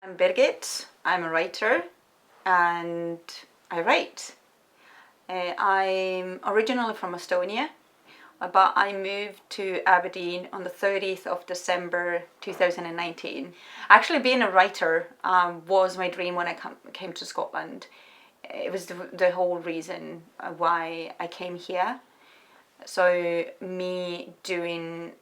I'm Birgit, I'm a writer and I write. I'm originally from Estonia, but I moved to Aberdeen on the 30th of December 2019. Actually, being a writer was my dream when I came to Scotland. It was the whole reason why I came here. So me doing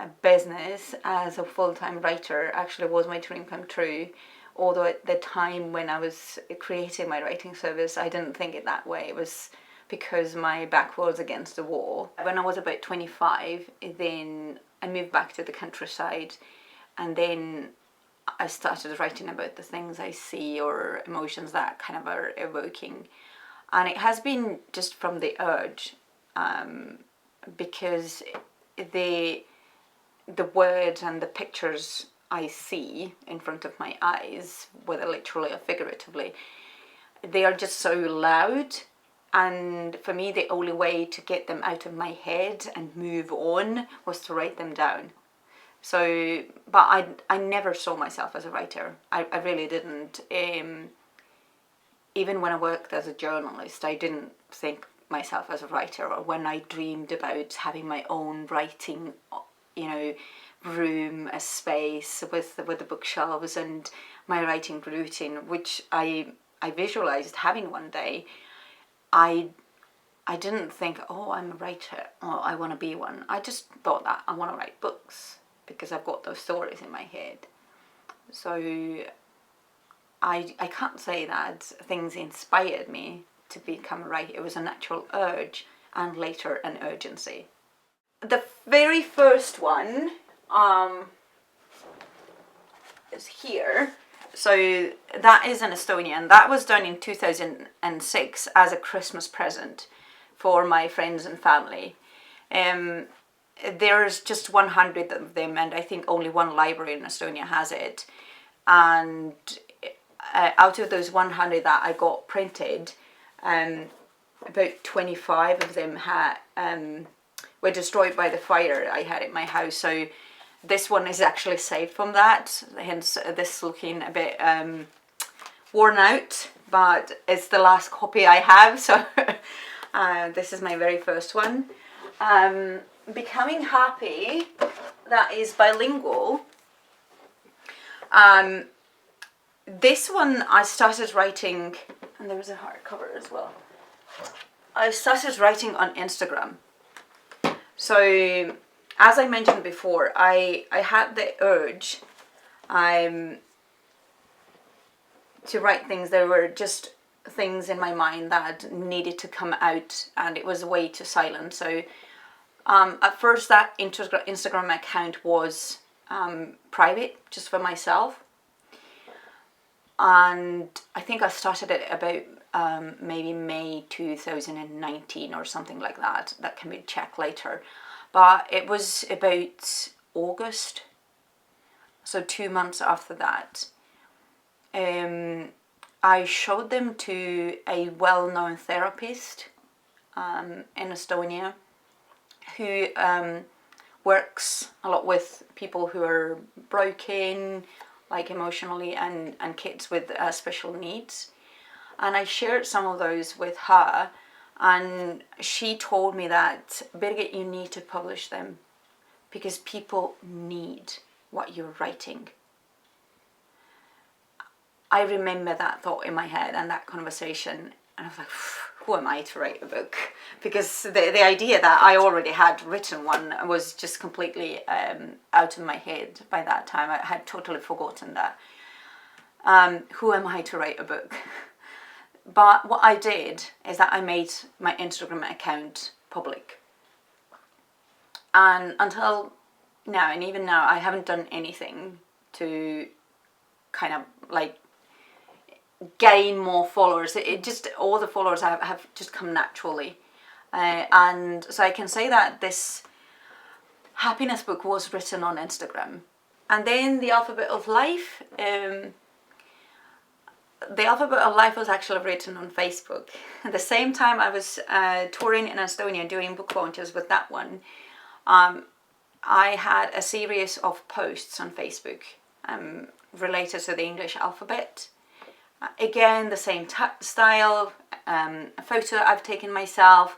a business as a full-time writer actually was my dream come true, although at the time when I was creating my writing service I didn't think it that way. It was because my back was against the wall. When I was about 25, then I moved back to the countryside, and then I started writing about the things I see or emotions that kind of are evoking, and it has been just from the urge, because the words and the pictures I see in front of my eyes, whether literally or figuratively, they are just so loud, and for me the only way to get them out of my head and move on was to write them down. So, but I never saw myself as a writer. I really didn't. Even when I worked as a journalist, I didn't think myself as a writer, or when I dreamed about having my own writing room, a space with the bookshelves and my writing routine, which I visualized having one day. I didn't think, oh, I'm a writer, or I want to be one. I just thought that I want to write books because I've got those stories in my head. So I can't say that things inspired me to become a writer. It was a natural urge and later an urgency. The very first one is here. So that is an Estonian. That was done in 2006 as a Christmas present for my friends and family. There's just 100 of them, and I think only one library in Estonia has it. And out of those 100 that I got printed, about 25 of them were destroyed by the fire I had at my house. So this one is actually saved from that, hence this looking a bit worn out, but it's the last copy I have, so this is my very first one. Becoming Happy, that is bilingual. This one I started writing, and there was a hardcover as well. I started writing on Instagram. So, as I mentioned before, I had the urge to write things. There were just things in my mind that needed to come out, and it was a way to silence. So, at first that Instagram account was private, just for myself. And I think I started it about maybe May 2019 or something like that. That can be checked later. But it was about August, so 2 months after that, I showed them to a well-known therapist in Estonia who works a lot with people who are broken, like emotionally, and kids with special needs. And I shared some of those with her, and she told me that, Birgit, you need to publish them because people need what you're writing. I remember that thought in my head and that conversation, and I was like, who am I to write a book? Because the idea that I already had written one was just completely out of my head by that time. I had totally forgotten that. Who am I to write a book? But what I did is that I made my Instagram account public. And until now, and even now, I haven't done anything to kind of like gain more followers. It just, all the followers have just come naturally. And so I can say that this happiness book was written on Instagram. And then The Alphabet of Life, The Alphabet of Life was actually written on Facebook. At the same time I was touring in Estonia doing book launches with that one, I had a series of posts on Facebook related to the English alphabet. Again, the same style, a photo I've taken myself,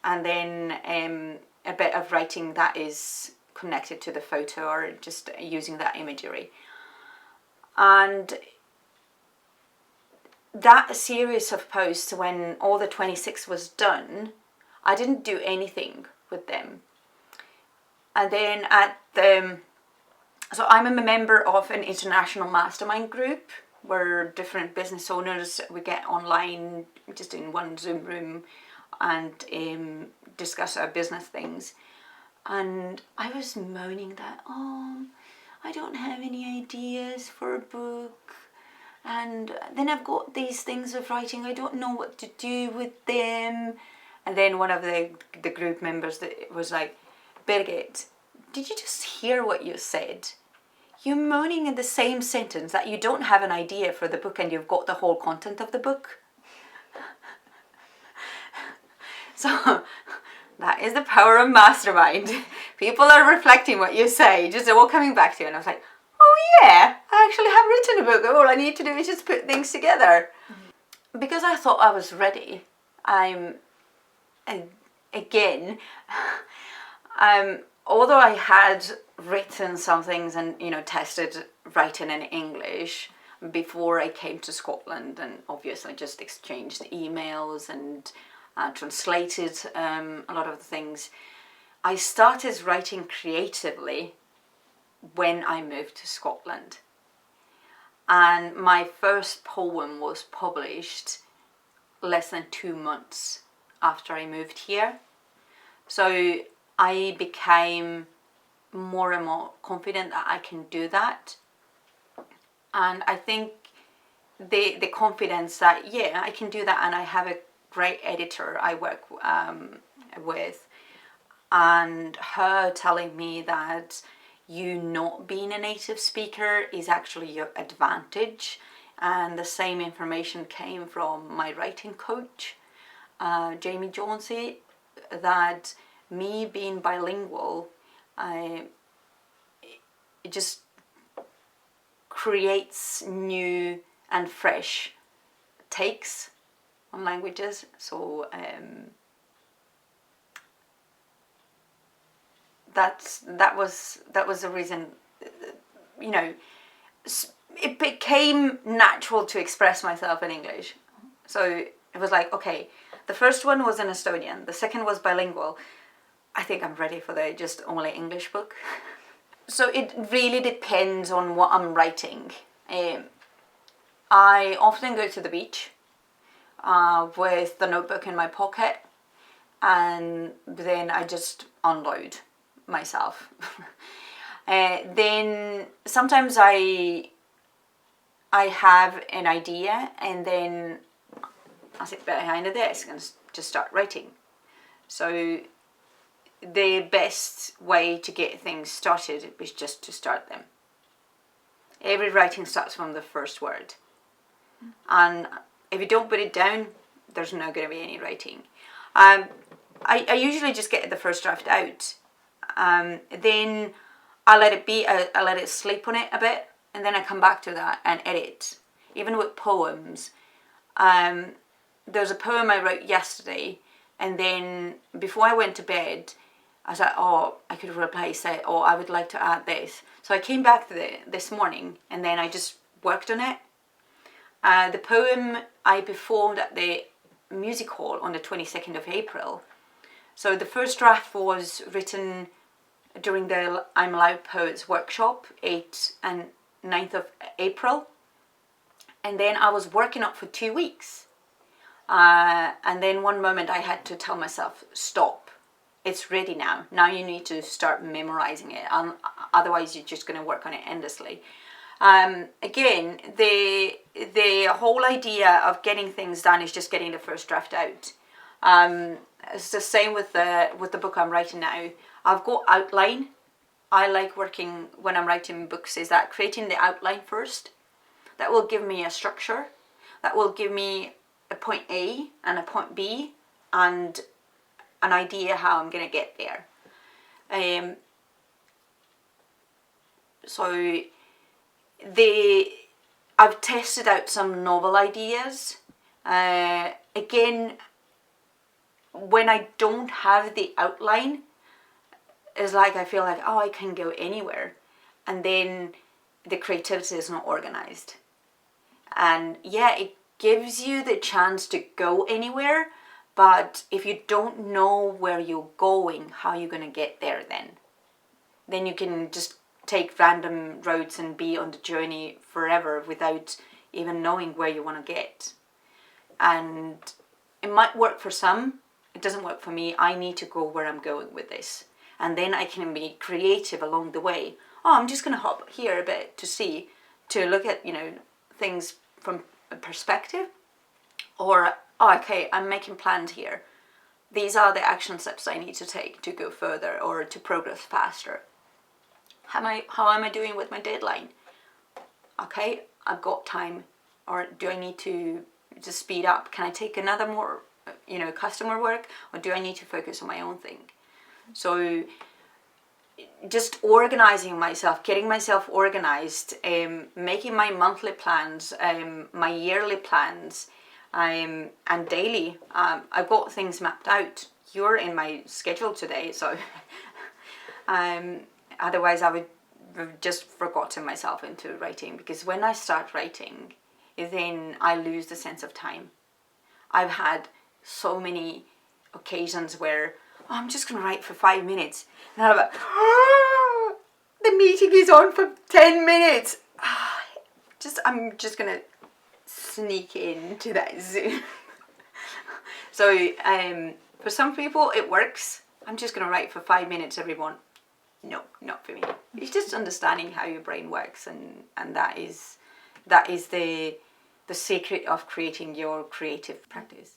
and then a bit of writing that is connected to the photo or just using that imagery. And that series of posts, when all the 26 was done, I didn't do anything with them. And then so I'm a member of an international mastermind group where different business owners, we get online just in one Zoom room and discuss our business things. And I was moaning that, I don't have any ideas for a book. And then I've got these things of writing, I don't know what to do with them. And then one of the group members that was like, Birgit, did you just hear what you said? You're moaning in the same sentence that you don't have an idea for the book and you've got the whole content of the book. So that is the power of mastermind. People are reflecting what you say, just all coming back to you. And I was like, oh yeah, I actually have written a book. All I need to do is just put things together. Mm-hmm. Because I thought I was ready. Although I had written some things and, tested writing in English before I came to Scotland, and obviously just exchanged emails and translated a lot of the things, I started writing creatively when I moved to Scotland. And my first poem was published less than 2 months after I moved here. So I became more and more confident that I can do that. And I think the confidence that, I can do that, and I have a great editor I work with, and her telling me that you not being a native speaker is actually your advantage. And the same information came from my writing coach, Jamie Jonesy, that me being bilingual, it just creates new and fresh takes on languages. So that was the reason, it became natural to express myself in English. So it was like, okay, the first one was in Estonian, the second was bilingual. I think I'm ready for the just only English book. So it really depends on what I'm writing. I often go to the beach with the notebook in my pocket, and then I just unload myself. Then sometimes I have an idea, and then I sit behind a desk and just start writing. So the best way to get things started is just to start them. Every writing starts from the first word. And if you don't put it down, there's not going to be any writing. I usually just get the first draft out. Then I let it be, I let it sleep on it a bit, and then I come back to that and edit. Even with poems, there's a poem I wrote yesterday, and then before I went to bed, I was like, I could replace it, or I would like to add this. So I came back to this morning, and then I just worked on it. The poem I performed at the music hall on the 22nd of April. So the first draft was written during the I'm Allowed Poets workshop, 8th and 9th of April. And then I was working up for 2 weeks. And then one moment I had to tell myself, stop. It's ready now. Now you need to start memorizing it. Otherwise you're just going to work on it endlessly. Again, the whole idea of getting things done is just getting the first draft out. It's the same with the book I'm writing now. I've got outline. I like working when I'm writing books is that creating the outline first. That will give me a structure. That will give me a point A and a point B and an idea how I'm going to get there. So I've tested out some novel ideas. Again, when I don't have the outline, it's like I feel like, oh, I can go anywhere, and then the creativity is not organized. And yeah, it gives you the chance to go anywhere, but if you don't know where you're going, how are you going to get there then? Then you can just take random roads and be on the journey forever without even knowing where you want to get. And it might work for some, it doesn't work for me. I need to go where I'm going with this. And then I can be creative along the way. Oh, I'm just going to hop here a bit to look at, things from a perspective. Or, oh, okay, I'm making plans here. These are the action steps I need to take to go further or to progress faster. How am I doing with my deadline? Okay, I've got time. Or do I need to just speed up? Can I take another more, customer work? Or do I need to focus on my own thing? So just organizing myself, getting myself organized, making my monthly plans, my yearly plans, and daily. I've got things mapped out. You're in my schedule today, so otherwise I would have just forgotten myself into writing, because when I start writing, then I lose the sense of time. I've had so many occasions where, oh, I'm just going to write for 5 minutes. And I'm like, oh, the meeting is on for 10 minutes. I'm just going to sneak into that Zoom. So for some people it works. I'm just going to write for 5 minutes, everyone. No, not for me. It's just understanding how your brain works, and that is the secret of creating your creative practice.